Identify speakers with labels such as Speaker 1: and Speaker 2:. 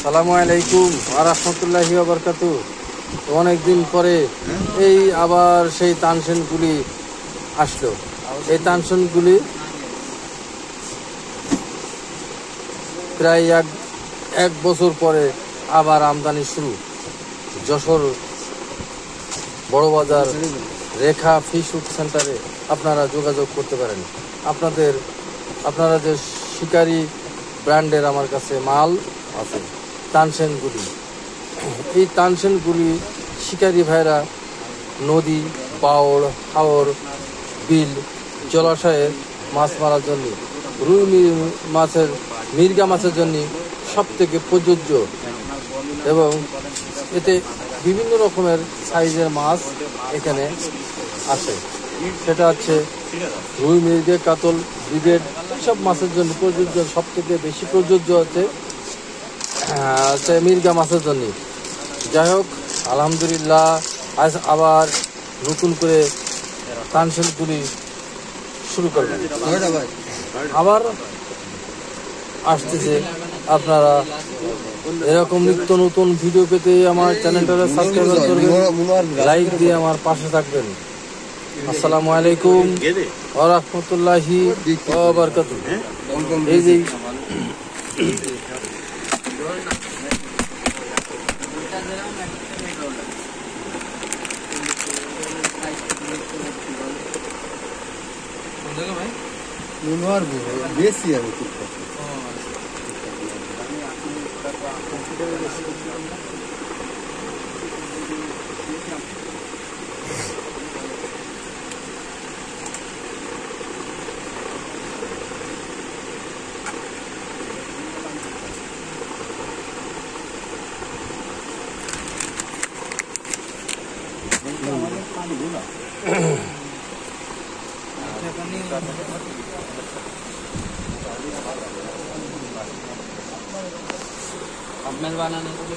Speaker 1: সালামু আলাইকুম ওয়া রাহমাতুল্লাহি ওয়া বারাকাতুহু। অনেকদিন পরে এই আবার সেই তানসেনগুলি আসলো। এই তানসেনগুলি প্রায় এক বছর পরে আবার আমদানি শুরু। যশোর বড়বাজার রেখা ফিশ উড সেন্টারে আপনারা যোগাযোগ করতে পারেন। আপনারা যে শিকারি ব্র্যান্ডের আমার কাছে মাল আছে তানসেনগুলি। এই তানসেনগুলি শিকারি ভাইরা নদী, বাওড়, হাওর, বিল, জলাশয়ে মাছ মারার জন্য, রুই মাছের, মির্গা মাছের জন্য সব থেকে প্রযোজ্য এবং এতে বিভিন্ন রকমের সাইজের মাছ এখানে আসে। সেটা হচ্ছে রুই, মির্গে, কাতল, ব্রিগেড সব মাছের জন্য প্রযোজ্য। সব থেকে বেশি প্রযোজ্য হচ্ছে মির্গা মাছের জন্য। যাই হোক, আলহামদুলিল্লাহ আজ আবার নতুন করে তানসেনগুলি শুরু করবেন, আবার আসতেছে। আপনারা এরকম নিত্য নতুন ভিডিও পেতে আমার চ্যানেলটা সাবস্ক্রাইব করবেন, লাইক দিয়ে আমার পাশে থাকবেন। আসসালামু আলাইকুম ওয়া রাহমাতুল্লাহি ওয়া বারাকাতুহু। এই যে
Speaker 2: বেশি আমি
Speaker 3: अब मेल बनाने को भी